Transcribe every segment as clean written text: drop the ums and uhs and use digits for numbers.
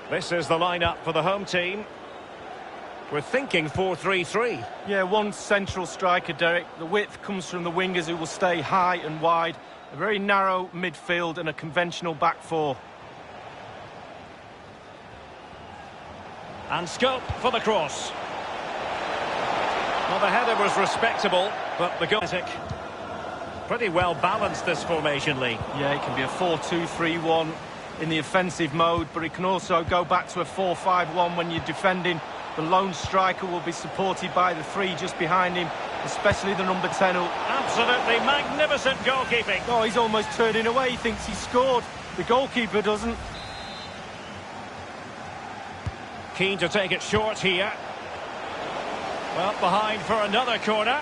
This is the lineup for the home team. We're thinking 4-3-3. Yeah, one central striker, Derek. The width comes from the wingers who will stay high and wide. A very narrow midfield and a conventional back four. And scope for the cross. Well, the header was respectable, but the goal... Pretty well balanced, this formation, Lee. Yeah, it can be a 4-2-3-1 in the offensive mode, but it can also go back to a 4-5-1 when you're defending. The lone striker will be supported by the three just behind him, especially the number 10. Absolutely magnificent goalkeeping. Oh, he's almost turning away. He thinks he scored. The goalkeeper doesn't. Keen to take it short here. Well, behind for another corner.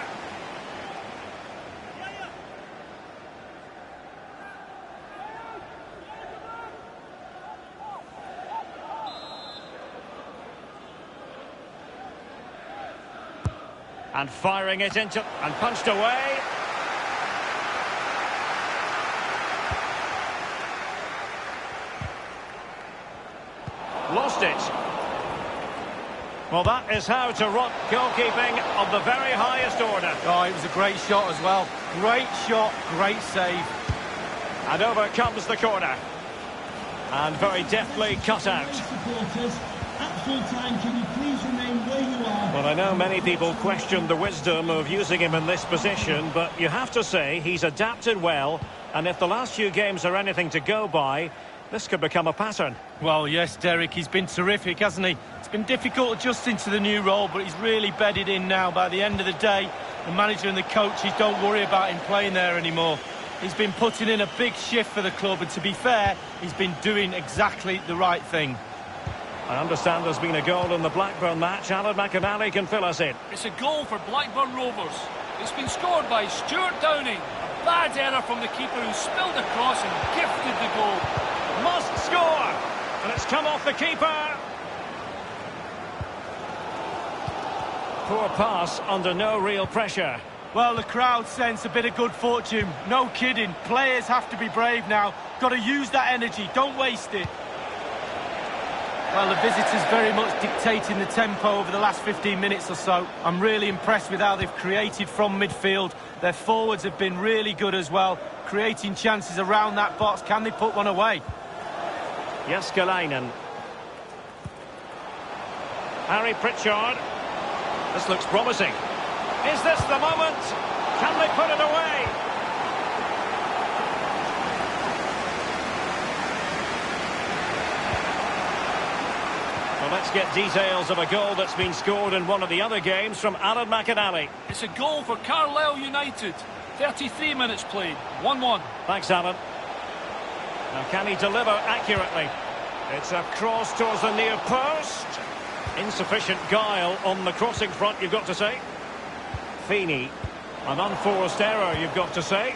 And firing it into... and punched away. Lost it. Well, that is how to run goalkeeping of the very highest order. Oh, it was a great shot as well. Great shot, great save. And over comes the corner. And very deftly cut out. At full time, can you please remain where you are? Well, I know many people question the wisdom of using him in this position, but you have to say he's adapted well, and if the last few games are anything to go by, this could become a pattern. Well, yes, Derek, he's been terrific, hasn't he? It's been difficult adjusting to the new role, but he's really bedded in now. By the end of the day, the manager and the coaches don't worry about him playing there anymore. He's been putting in a big shift for the club, and to be fair, he's been doing exactly the right thing. I understand there's been a goal in the Blackburn match. Alan McInally can fill us in. It's a goal for Blackburn Rovers. It's been scored by Stuart Downing. A bad error from the keeper who spilled the cross and gifted the goal. Must score! And it's come off the keeper. Poor pass under no real pressure. Well, the crowd sense a bit of good fortune. No kidding. Players have to be brave now. Got to use that energy. Don't waste it. Well, the visitors very much dictating the tempo over the last 15 minutes or so. I'm really impressed with how they've created from midfield. Their forwards have been really good as well, creating chances around that box. Can they put one away? Jääskeläinen. Harry Pritchard. This looks promising. Is this the moment? Can they put it away? Well, let's get details of a goal that's been scored in one of the other games from Alan McInally. It's a goal for Carlisle United. 33 minutes played. 1-1. Thanks, Alan. Now, can he deliver accurately? It's a cross towards the near post. Insufficient guile on the crossing front, you've got to say. Feeney. An unforced error, you've got to say.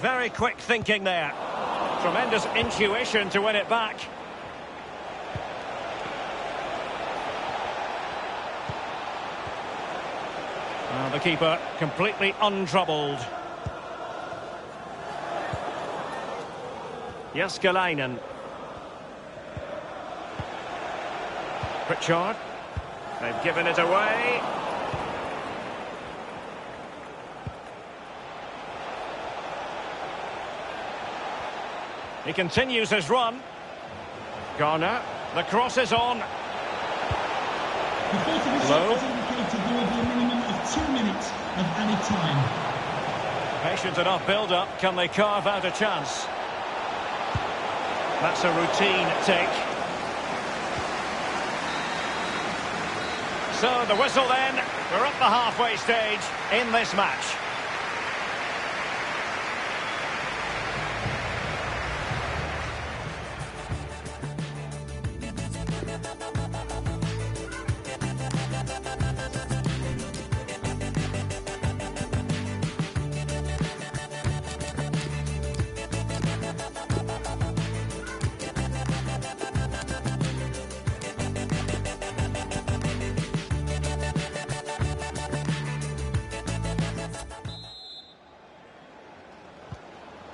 Very quick thinking there. Tremendous intuition to win it back. The keeper completely untroubled. Jääskeläinen. Pritchard. They've given it away. He continues his run. Garner. The cross is on. The fourth official has indicated there will be a minimum of 2 minutes of added time. Patient enough build-up. Can they carve out a chance? That's a routine take. So the whistle then. We're at the halfway stage in this match.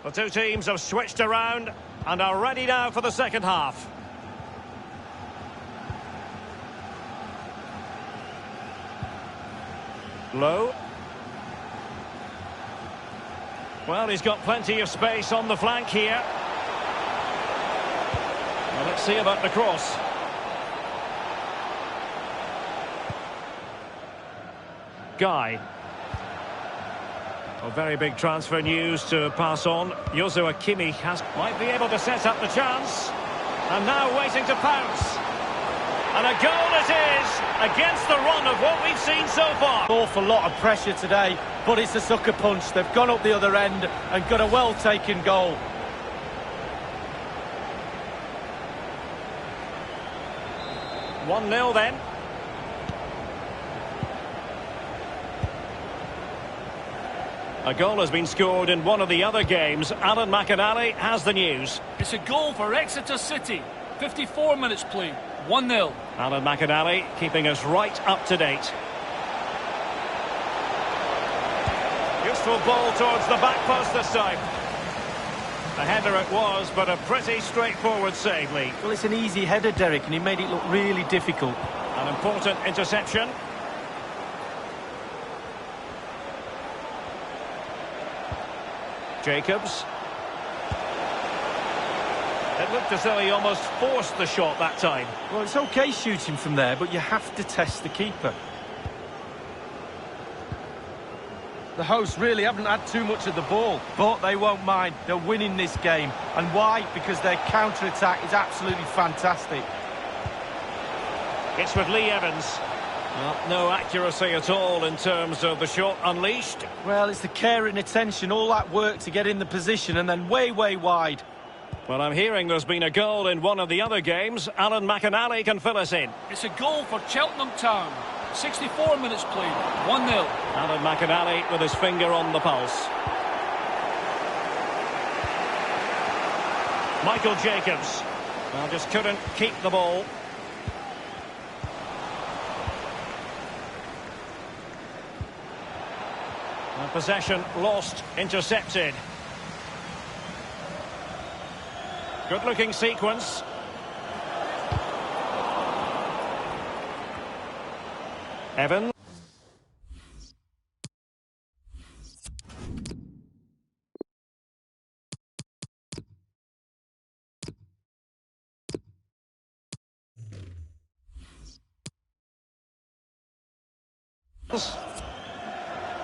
The two teams have switched around and are ready now for the second half. Low. Well, he's got plenty of space on the flank here. Well, let's see about the cross. Guy. A very big transfer news to pass on. Joshua Kimmich might be able to set up the chance. And now waiting to pounce. And a goal it is against the run of what we've seen so far. Awful lot of pressure today, but it's a sucker punch. They've gone up the other end and got a well-taken goal. One 0 then. A goal has been scored in one of the other games. Alan McInally has the news. It's a goal for Exeter City. 54 minutes played. 1-0. Alan McInally keeping us right up to date. Useful ball towards the back post this time. A header it was, but a pretty straightforward save, Lee. Well, it's an easy header, Derek, and he made it look really difficult. An important interception. Jacobs. It looked as though he almost forced the shot that time. Well, it's okay shooting from there, but you have to test the keeper. The hosts really haven't had too much of the ball, but they won't mind. They're winning this game. And why? Because their counter-attack is absolutely fantastic. It's with Lee Evans. Well, no accuracy at all in terms of the shot unleashed. Well, it's the care and attention, all that work to get in the position and then way, way wide. Well, I'm hearing there's been a goal in one of the other games. Alan McInally can fill us in. It's a goal for Cheltenham Town. 64 minutes played. 1-0. Alan McInally with his finger on the pulse. Michael Jacobs. Well, just couldn't keep the ball. Possession lost, intercepted. Good looking sequence. Evans.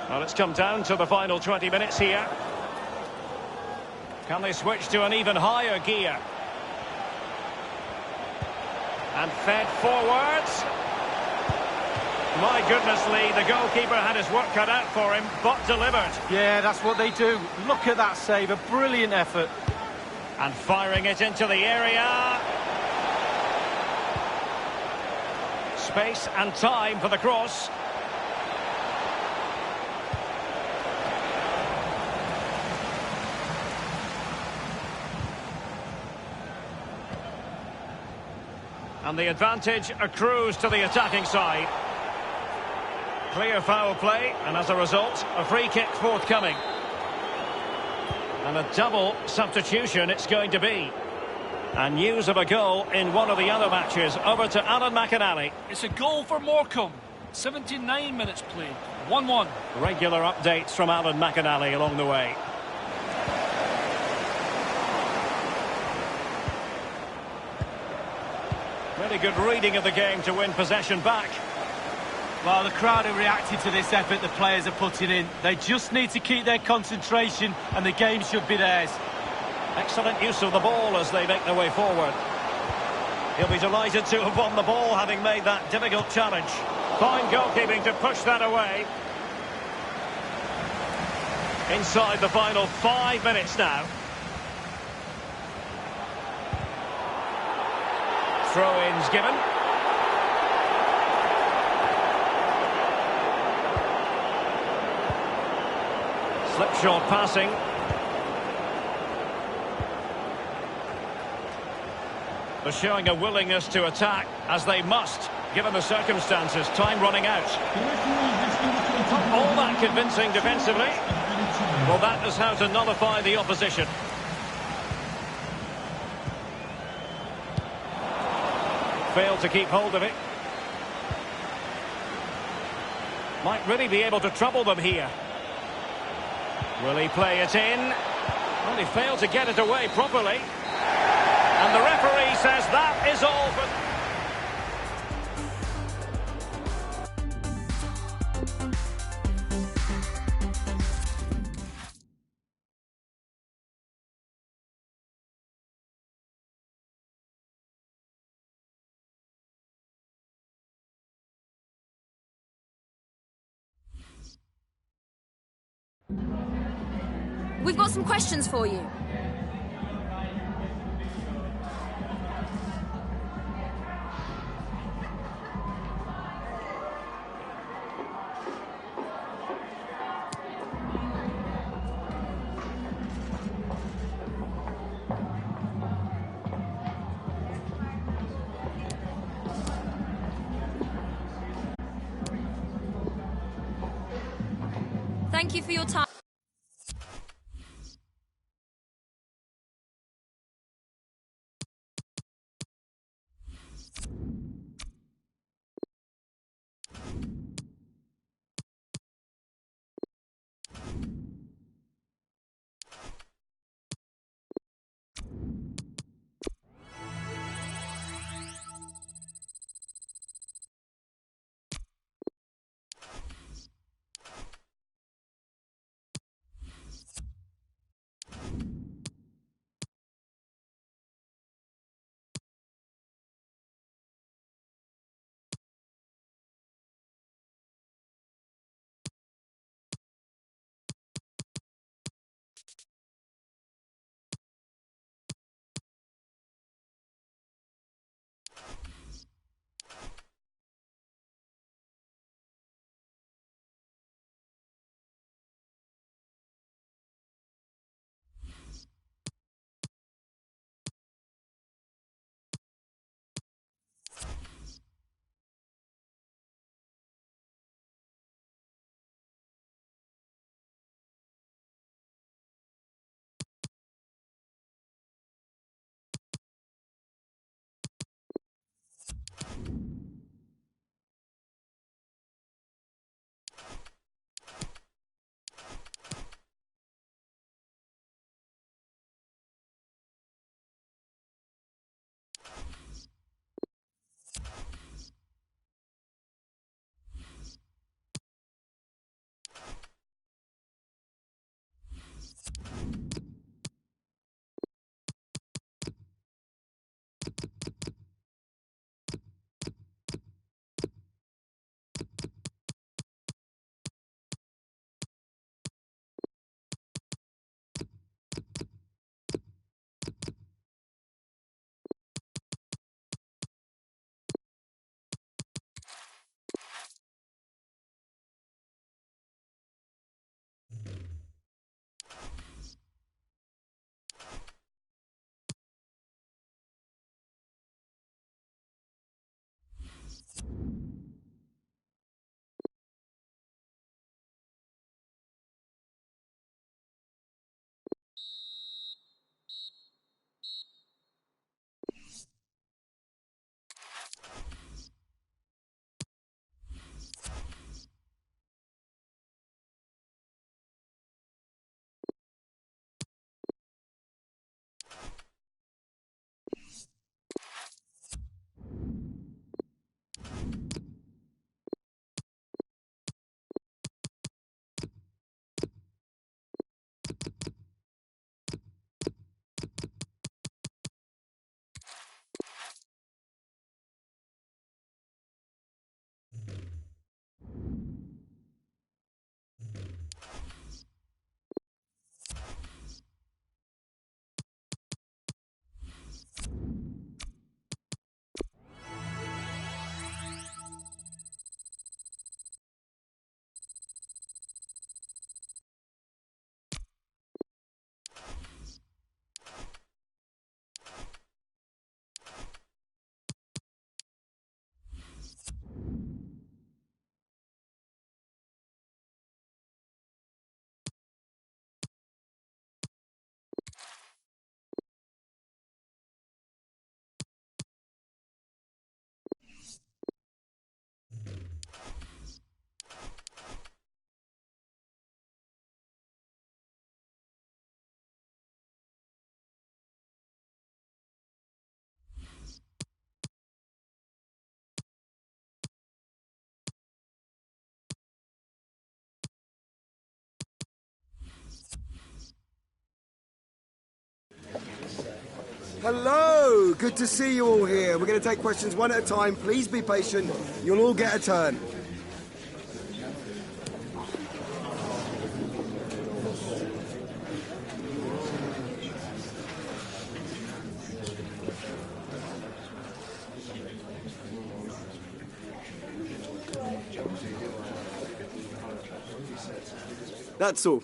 Well, it's come down to the final 20 minutes here. Can they switch to an even higher gear? And fed forwards. My goodness, Lee, the goalkeeper had his work cut out for him, but delivered. Yeah, that's what they do. Look at that save, a brilliant effort. And firing it into the area. Space and time for the cross. And the advantage accrues to the attacking side. Clear foul play, and as a result, a free kick forthcoming. And a double substitution it's going to be. And news of a goal in one of the other matches. Over to Alan McInally. It's a goal for Morecambe. 79 minutes played. 1-1. Regular updates from Alan McInally along the way. Really good reading of the game to win possession back. Well, the crowd have reacted to this effort the players are putting in. They just need to keep their concentration and the game should be theirs. Excellent use of the ball as they make their way forward. He'll be delighted to have won the ball, having made that difficult challenge. Fine goalkeeping to push that away. Inside the final 5 minutes now. Throw-ins given. Slipshod passing. They're showing a willingness to attack, as they must, given the circumstances. Time running out. Not all that convincing defensively. Well, that is how to nullify the opposition. Failed to keep hold of it. Might really be able to trouble them here. Will he play it in? Well, he failed to get it away properly. And the referee says that is all for... We've got some questions for you. Thank you for your time. Hello! Good to see you all here. We're going to take questions one at a time. Please be patient. You'll all get a turn. That's all.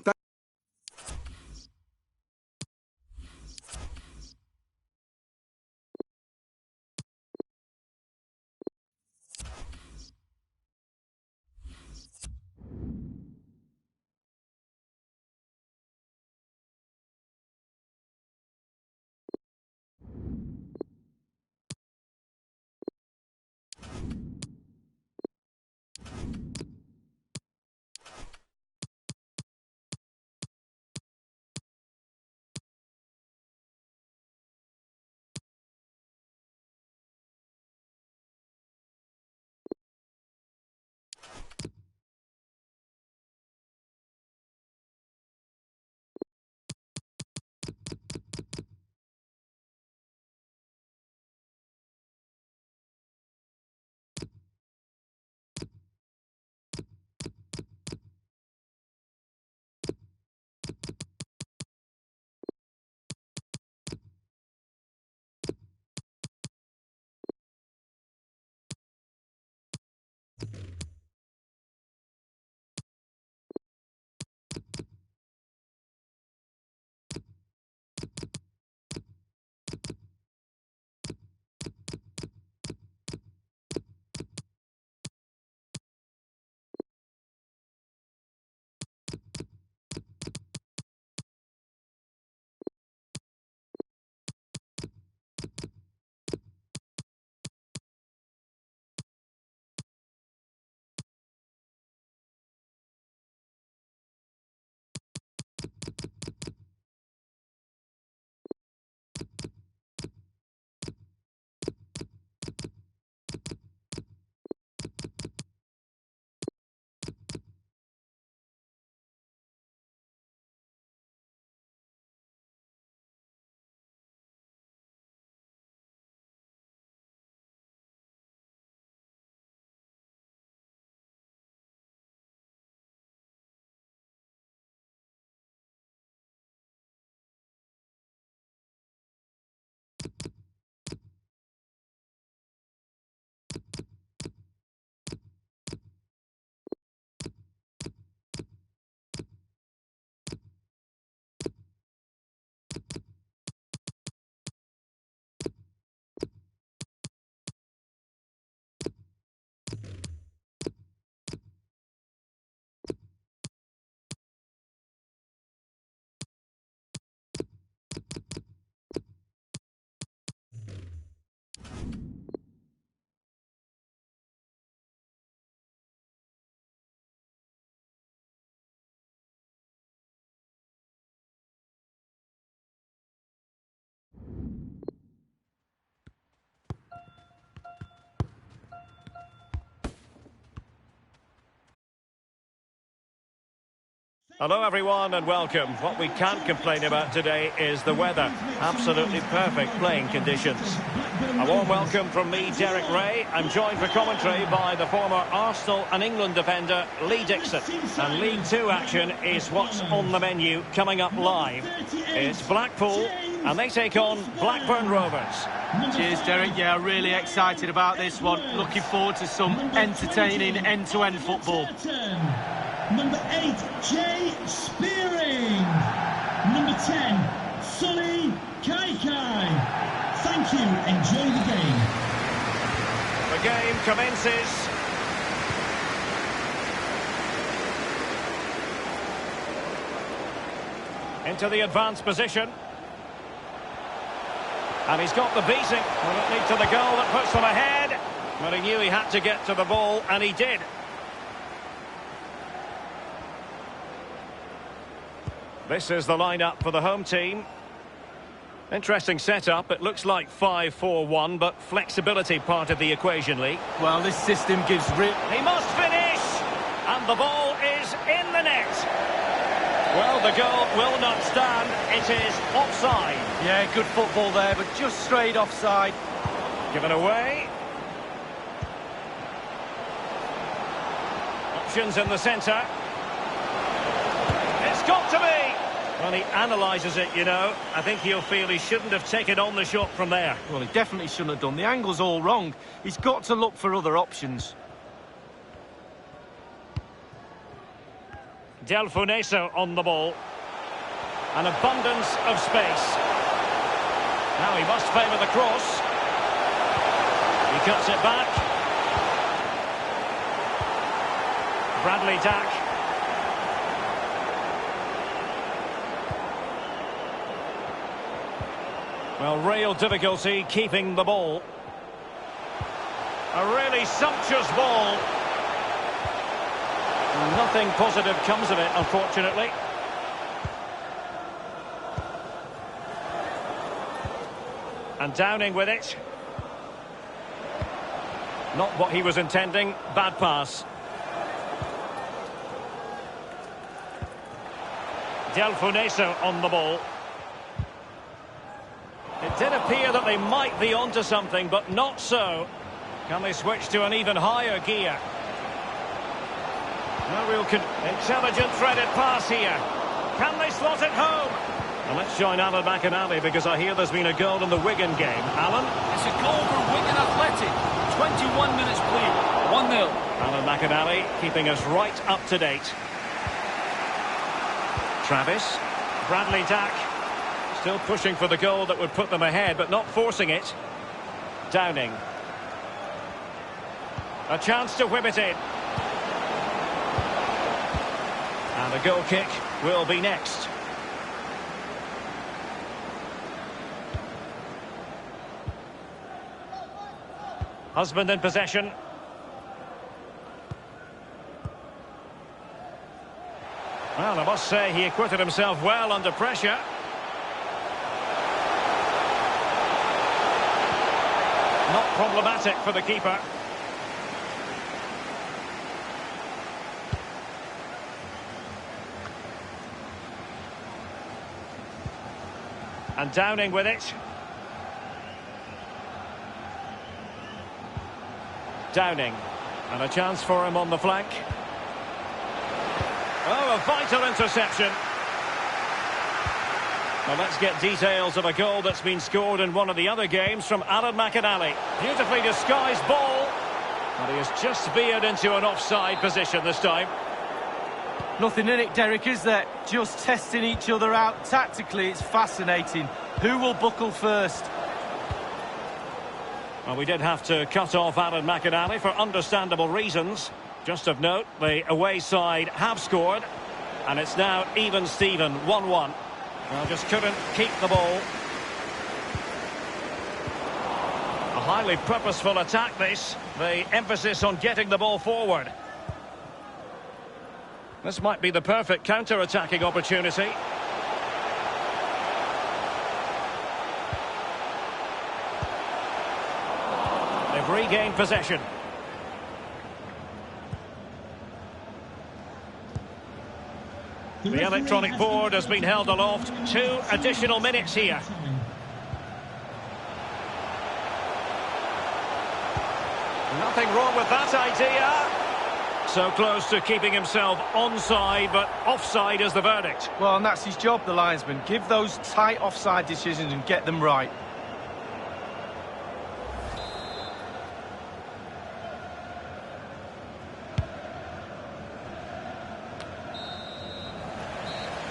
Hello everyone and welcome. What we can't complain about today is the weather. Absolutely perfect playing conditions. A warm welcome from me, Derek Ray. I'm joined for commentary by the former Arsenal and England defender, Lee Dixon. And League 2 action is what's on the menu coming up live. It's Blackpool and they take on Blackburn Rovers. Cheers, Derek. Yeah, really excited about this one. Looking forward to some entertaining end-to-end football. Number 8, Jay Spearing. Number 10, Sonny Kaikai. Thank you. Enjoy the game. The game commences. Into the advanced position. And he's got the beating. Will it lead to the goal that puts them ahead? But he knew he had to get to the ball, and he did. This is the lineup for the home team. Interesting setup. It looks like 5-4-1, but flexibility part of the equation, Lee. Well, this system gives... He must finish! And the ball is in the net. Well, the goal will not stand. It is offside. Yeah, good football there, but just straight offside. Given away. Options in the centre. It's got to be. Well, he analyses it, you know. I think he'll feel he shouldn't have taken on the shot from there. Well, he definitely shouldn't have done. The angle's all wrong. He's got to look for other options. Del Funeso on the ball. An abundance of space. Now he must favour the cross. He cuts it back. Bradley Dack. Well, real difficulty keeping the ball. A really sumptuous ball. Nothing positive comes of it, unfortunately. And Downing with it. Not what he was intending. Bad pass. Del Funeso on the ball. It did appear that they might be onto something, but not so. Can they switch to an even higher gear? No real intelligent threaded pass here. Can they slot it home? And let's join Alan McInally because I hear there's been a goal in the Wigan game. Alan? It's a goal for Wigan Athletic. 21 minutes played. 1-0. Alan McInally keeping us right up to date. Travis. Bradley Dack. Still pushing for the goal that would put them ahead, but not forcing it. Downing. A chance to whip it in. And a goal kick will be next. Husband in possession. Well, I must say he acquitted himself well under pressure. Not problematic for the keeper. And Downing with it. Downing. And a chance for him on the flank. Oh, a vital interception. Well, let's get details of a goal that's been scored in one of the other games from Alan McInally. Beautifully disguised ball. And he has just veered into an offside position this time. Nothing in it, Derek, is there? Just testing each other out. Tactically, it's fascinating. Who will buckle first? Well, we did have to cut off Alan McInally for understandable reasons. Just of note, the away side have scored. And it's now even Steven, 1-1. Well, just couldn't keep the ball. A highly purposeful attack, this. The emphasis on getting the ball forward. This might be the perfect counter-attacking opportunity. They've regained possession. The electronic board has been held aloft. 2 additional minutes here. Nothing wrong with that idea. So close to keeping himself onside, but offside is the verdict. Well, and that's his job, the linesman. Give those tight offside decisions and get them right.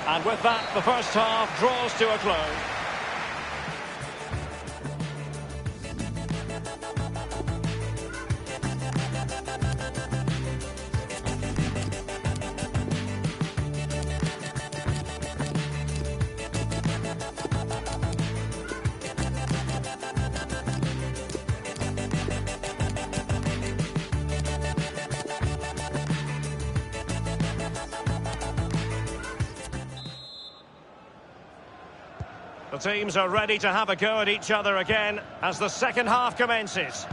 And with that, the first half draws to a close. The teams are ready to have a go at each other again as the second half commences.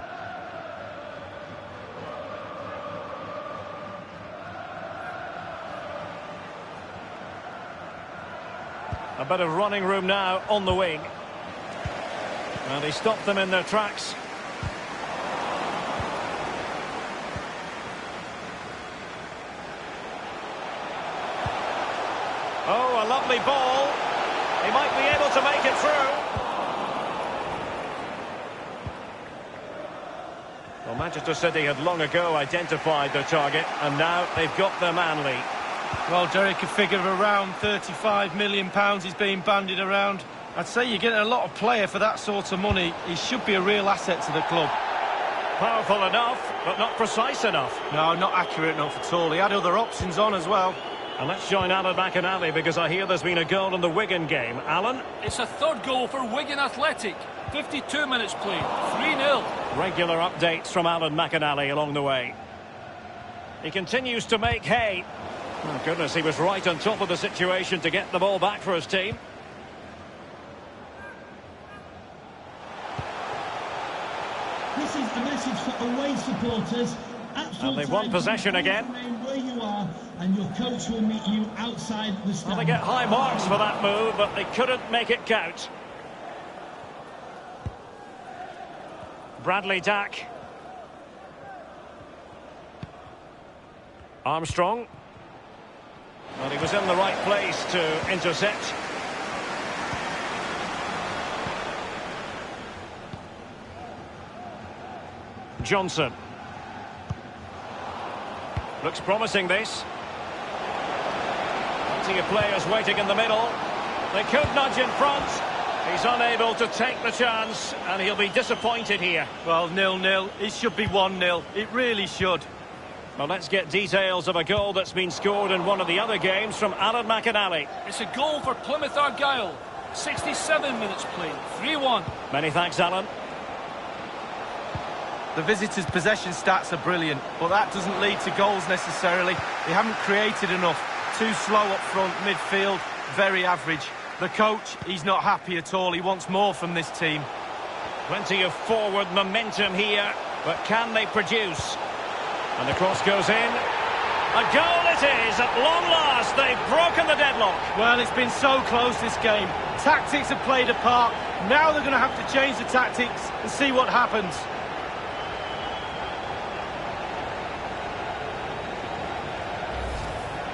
A bit of running room now on the wing. And he stopped them in their tracks. Oh, a lovely ball. He might be able to make it through. Well, Manchester City had long ago identified their target, and now they've got their man, Lee. Well, Derek, a figure of around £35 million is being bandied around. I'd say you're getting a lot of player for that sort of money. He should be a real asset to the club. Powerful enough, but not precise enough. No, not accurate enough at all. He had other options on as well. And let's join Alan McInally, because I hear there's been a goal in the Wigan game. Alan? It's a third goal for Wigan Athletic. 52 minutes played, 3-0. Regular updates from Alan McInally along the way. He continues to make hay. Oh, goodness, he was right on top of the situation to get the ball back for his team. This is a message for away supporters. And they've won possession again. Where you are, and your coach will meet you outside the stand. Well, they get high marks for that move, but they couldn't make it count. Bradley Dack. Armstrong. Well, he was in the right place to intercept. Johnson. Looks promising, this. Plenty of players waiting in the middle. They could nudge in front. He's unable to take the chance, and he'll be disappointed here. Well, 0-0. It should be 1-0. It really should. Well, let's get details of a goal that's been scored in one of the other games from Alan McInally. It's a goal for Plymouth Argyle. 67 minutes played, 3-1. Many thanks, Alan. The visitors' possession stats are brilliant, but that doesn't lead to goals necessarily. They haven't created enough. Too slow up front, midfield, very average. The coach, he's not happy at all. He wants more from this team. Plenty of forward momentum here, but can they produce? And the cross goes in. A goal it is, at long last. They've broken the deadlock. Well, it's been so close, this game. Tactics have played a part. Now they're going to have to change the tactics and see what happens.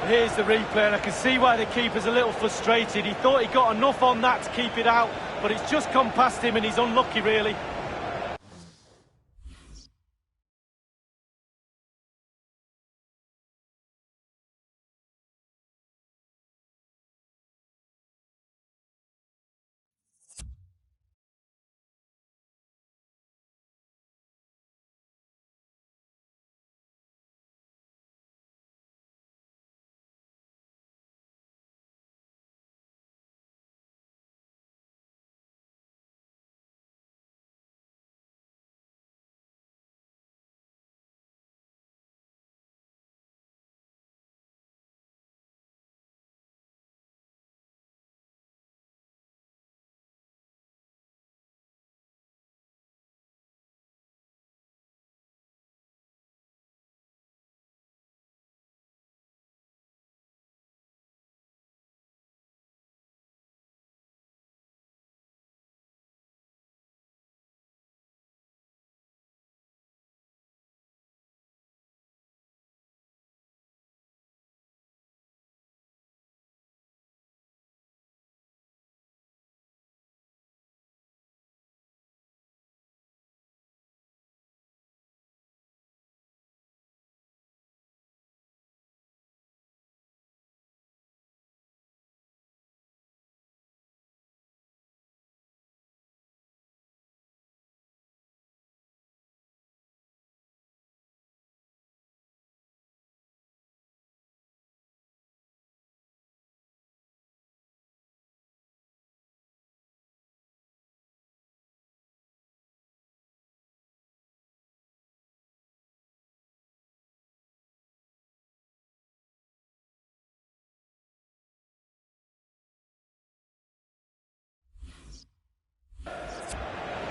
Here's the replay, and I can see why the keeper's a little frustrated. He thought he got enough on that to keep it out, but it's just come past him and he's unlucky, really.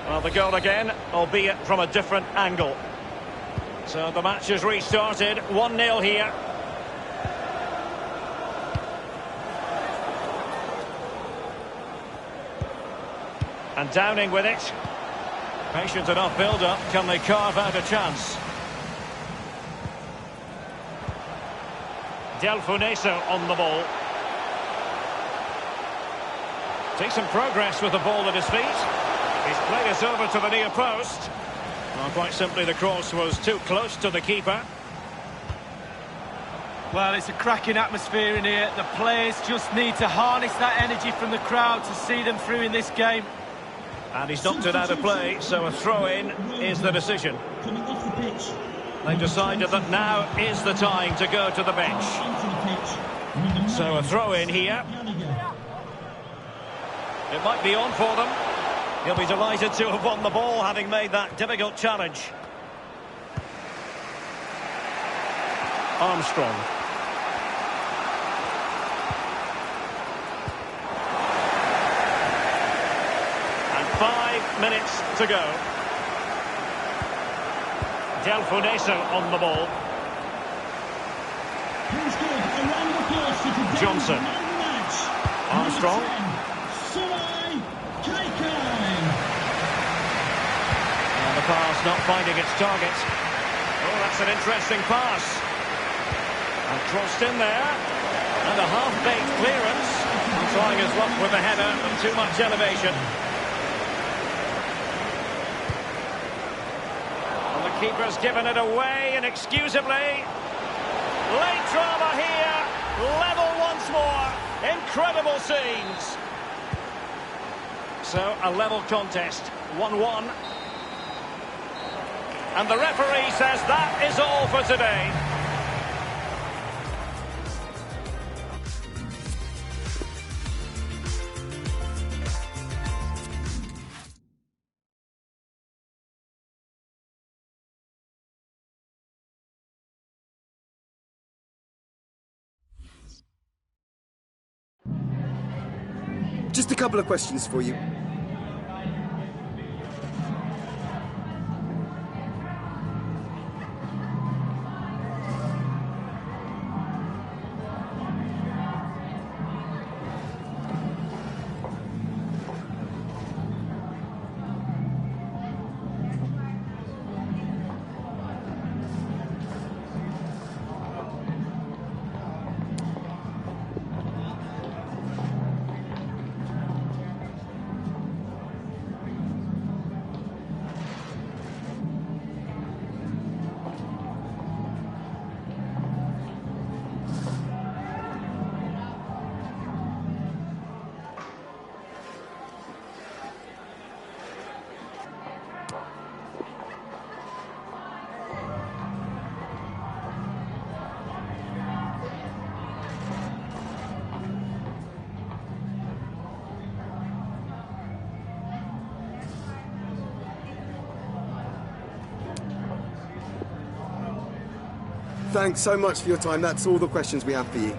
Well, the goal again, albeit from a different angle. So the match has restarted, 1-0 here. And Downing with it. Patient enough build-up. Can they carve out a chance? Delfuneso on the ball. Decent progress with the ball at his feet. He's played it over to the near post. Well, quite simply, the cross was too close to the keeper. Well, it's a cracking atmosphere in here. The players just need to harness that energy from the crowd to see them through in this game. And he's knocked it out of play, so a throw-in is the decision. Coming off the pitch. They've decided that now is the time to go to the bench. Onto the pitch. So a throw-in here. It might be on for them. He'll be delighted to have won the ball, having made that difficult challenge. Armstrong. And 5 minutes to go. Delfuneso on the ball. Johnson. Armstrong. And the pass not finding its target. Oh, that's an interesting pass. And crossed in there. And a half-baked clearance. And trying his luck with the header and too much elevation. And the keeper's given it away inexcusably. Late drama here. Level once more. Incredible scenes. So, a level contest. 1-1. And the referee says that is all for today. Just a couple of questions for you. Thanks so much for your time. That's all the questions we have for you.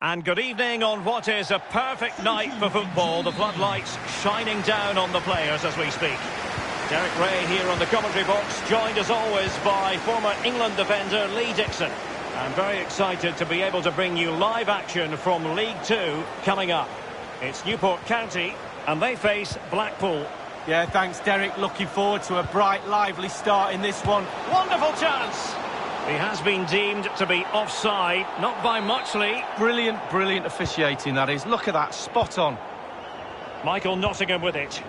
And good evening on what is a perfect night for football. The floodlights shining down on the players as we speak. Derek Ray here on the commentary box, joined as always by former England defender Lee Dixon. I'm very excited to be able to bring you live action from League Two coming up. It's Newport County and they face Blackpool. Yeah, thanks, Derek. Looking forward to a bright, lively start in this one. Wonderful chance! He has been deemed to be offside, not by much, Lee. Brilliant, brilliant officiating, that is. Look at that, spot on. Michael Nottingham with it.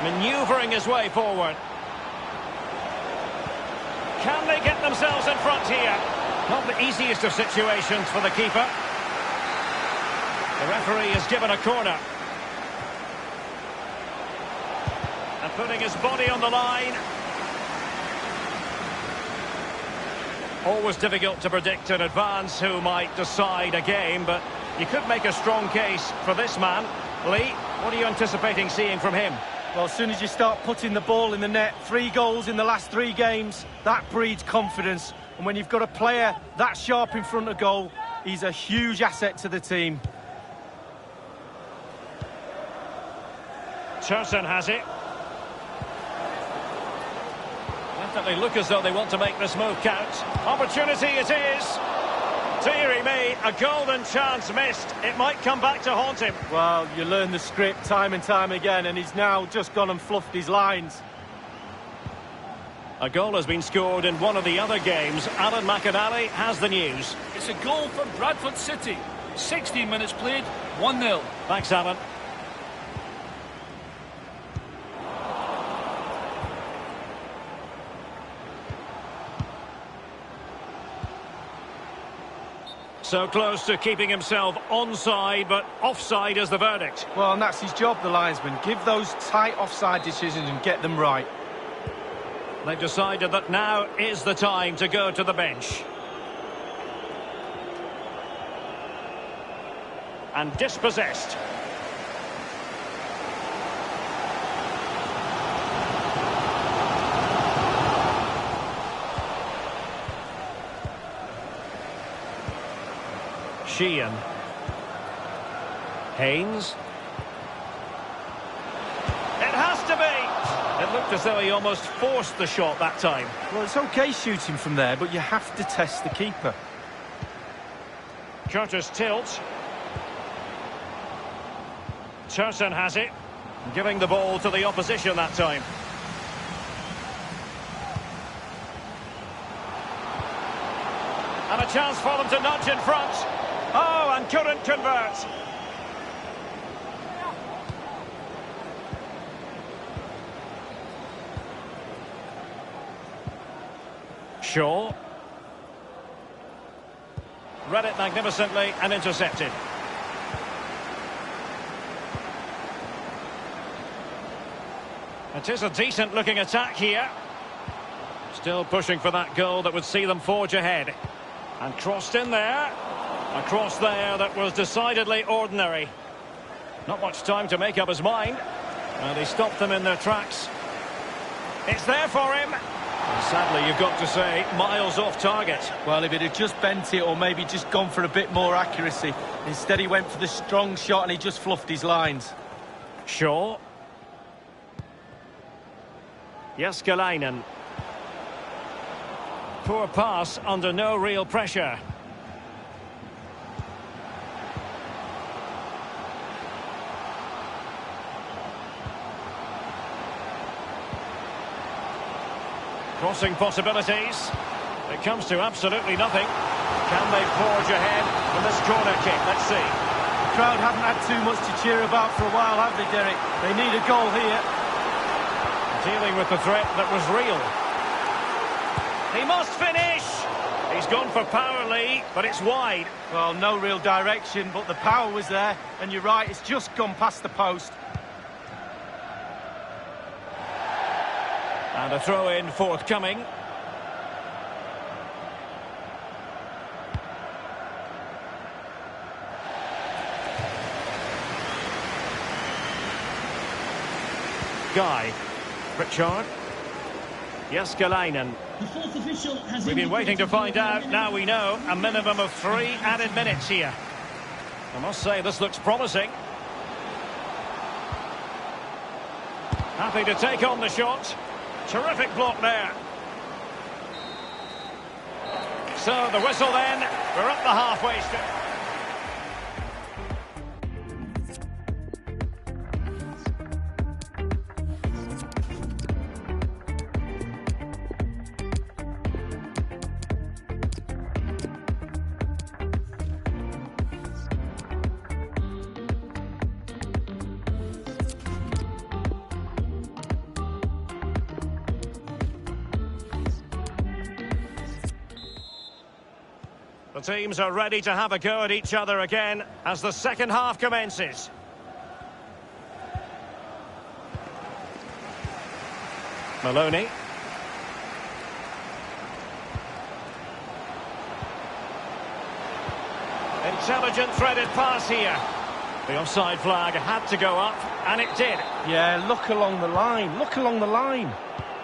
Manoeuvring his way forward. Can they get themselves in front here? Not the easiest of situations for the keeper. The referee has given a corner. And putting his body on the line. Always difficult to predict in advance who might decide a game, but you could make a strong case for this man. Lee, what are you anticipating seeing from him? Well, as soon as you start putting the ball in the net, 3 goals in the last 3 games, that breeds confidence. And when you've got a player that sharp in front of goal, he's a huge asset to the team. Turson has it. Definitely look as though they want to make this move count. Opportunity it is. Deary me, a golden chance missed. It might come back to haunt him. Well, you learn the script time and time again, and he's now just gone and fluffed his lines. A goal has been scored in one of the other games. Alan McAnally has the news. It's a goal for Bradford City. 16 minutes played, 1-0. Thanks, Alan. So close to keeping himself onside, but offside is the verdict. Well, and that's his job, the linesman. Give those tight offside decisions and get them right. They've decided that now is the time to go to the bench. And dispossessed. Sheehan. Haynes. It has to be! It looked as though he almost forced the shot that time. Well, it's okay shooting from there, but you have to test the keeper. Curtis Tilt. Turson has it. Giving the ball to the opposition that time. And a chance for them to nudge in front. Oh, and couldn't convert. Shaw. Read it magnificently and intercepted. It is a decent looking attack here. Still pushing for that goal that would see them forge ahead. And crossed in there. A cross there that was decidedly ordinary. Not much time to make up his mind. And he stopped them in their tracks. It's there for him. Sadly, you've got to say, miles off target. Well, if it had just bent it or maybe just gone for a bit more accuracy. Instead, he went for the strong shot and he just fluffed his lines. Shaw. Jääskeläinen. Poor pass under no real pressure. Crossing possibilities. It comes to absolutely nothing. Can they forge ahead from this corner kick? Let's see. The crowd haven't had too much to cheer about for a while, have they, Derek? They need a goal here. Dealing with the threat that was real. He must finish! He's gone for power, Lee, but it's wide. Well, no real direction, but the power was there. And you're right, it's just gone past the post. And a throw-in forthcoming. Guy. Pritchard. Jääskeläinen. The fourth official has We've been waiting to find out. Now we know. A minimum of 3 added minutes here. I must say, this looks promising. Happy to take on the shot. Terrific block there. So the whistle then. We're up the halfway strip. The teams are ready to have a go at each other again as the second half commences. Maloney. Intelligent threaded pass here. The offside flag had to go up, and it did. Yeah, look along the line. Look along the line.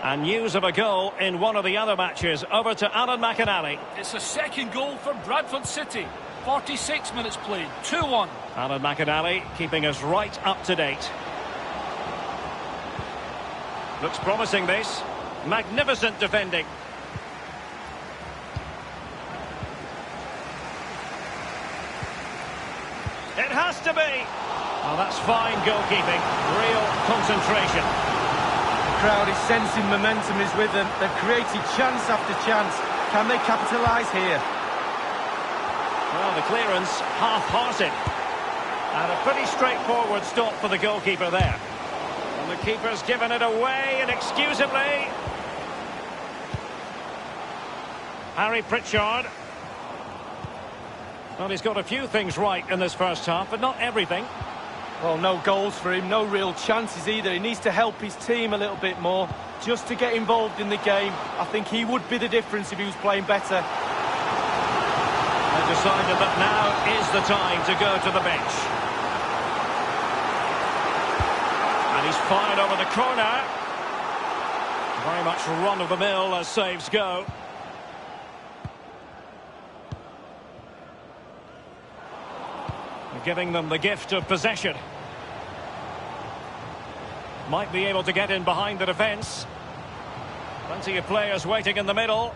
And news of a goal in one of the other matches. Over to Alan McInally. It's a second goal for Bradford City. 46 minutes played, 2-1. Alan McInally keeping us right up to date. Looks promising, this. Magnificent defending. It has to be. Well, that's fine goalkeeping. Real concentration. The crowd is sensing momentum is with them. They've created chance after chance. Can they capitalise here? Well, the clearance half-hearted. And a pretty straightforward stop for the goalkeeper there. And the keeper's given it away inexcusably. Harry Pritchard. Well, he's got a few things right in this first half, but not everything. Well, no goals for him, no real chances either. He needs to help his team a little bit more, just to get involved in the game. I think he would be the difference if he was playing better. They've decided that now is the time to go to the bench. And he's fired over the corner. Very much run-of-the-mill as saves go. Giving them the gift of possession. Might be able to get in behind the defence. Plenty of players waiting in the middle.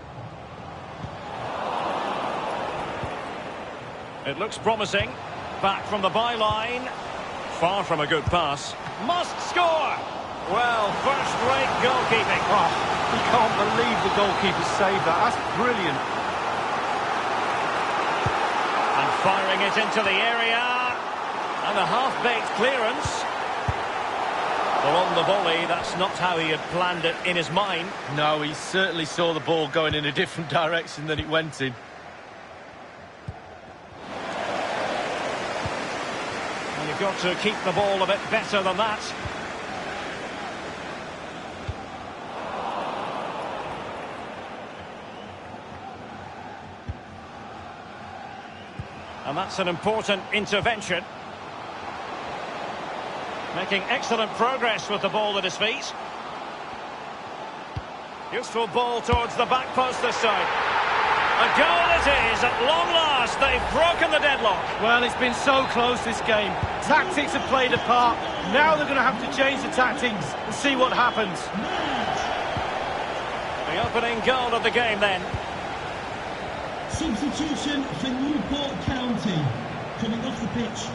It looks promising. Back from the byline. Far from a good pass. Must score! Well, first-rate goalkeeping. Oh, you can't believe the goalkeeper saved that. That's brilliant. And firing it into the area. And a half-baked clearance. Well, on the volley, that's not how he had planned it in his mind. No, he certainly saw the ball going in a different direction than it went in. And you've got to keep the ball a bit better than that. And that's an important intervention. Making excellent progress with the ball at his feet. Useful ball towards the back post this time. A goal it is, at long last. They've broken the deadlock. Well, it's been so close, this game. Tactics have played a part. Now they're going to have to change the tactics and see what happens. The opening goal of the game then. Substitution for Newport County. Coming off the pitch.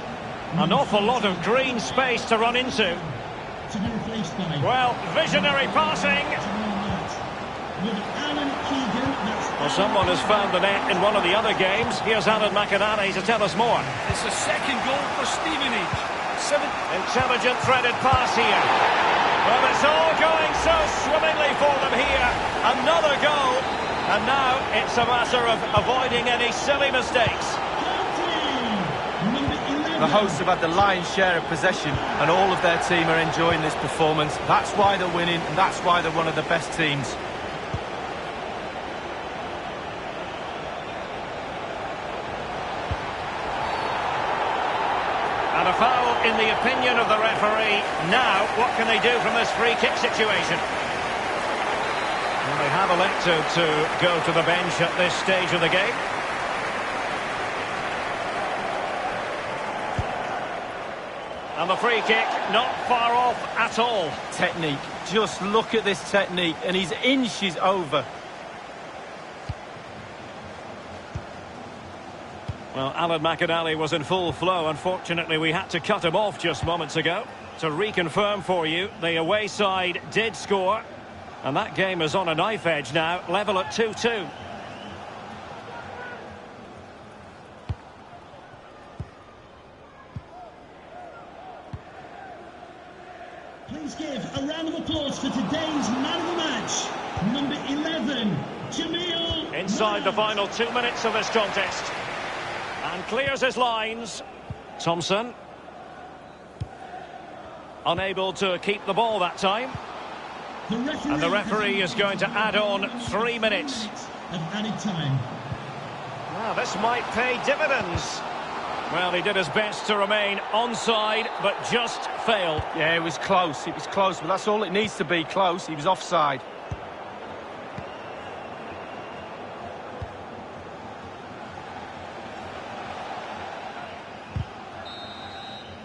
An awful lot of green space to run into. To be replaced by... Well, visionary passing. With Alan Keegan, Well, someone has found the net in one of the other games. Here's Alan McInally to tell us more. It's the second goal for Stevenage. Intelligent threaded pass here. Well, it's all going so swimmingly for them here. Another goal. And now it's a matter of avoiding any silly mistakes. The hosts have had the lion's share of possession, and all of their team are enjoying this performance. That's why they're winning, and that's why they're one of the best teams. And a foul in the opinion of the referee. Now, what can they do from this free kick situation? Well, they have elected to go to the bench at this stage of the game. And the free kick, not far off at all. Technique. Just look at this technique, and he's inches over. Well, Alan McInally was in full flow. Unfortunately, we had to cut him off just moments ago. To reconfirm for you, the away side did score. And that game is on a knife edge now, level at 2-2. Please give a round of applause for today's man of the match, number 11, Jamil. Inside the final 2 minutes of this contest. And clears his lines. Thompson. Unable to keep the ball that time. And the referee is going to add on 3 minutes. Of added time. Now, this might pay dividends. Well, he did his best to remain onside, but just failed. Yeah, it was close, but that's all it needs to be, close. He was offside.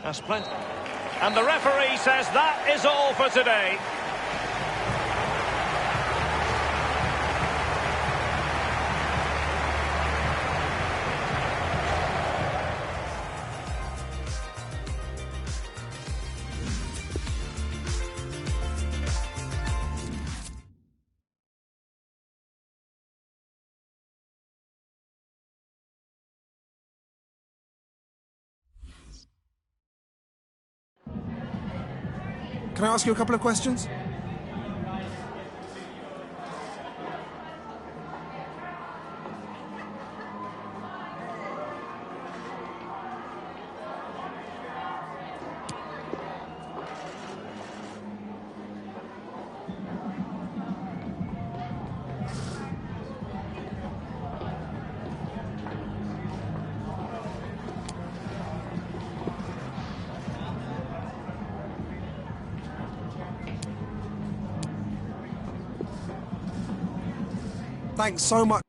That's plenty. And the referee says that is all for today. Can I ask you a couple of questions? Thanks so much.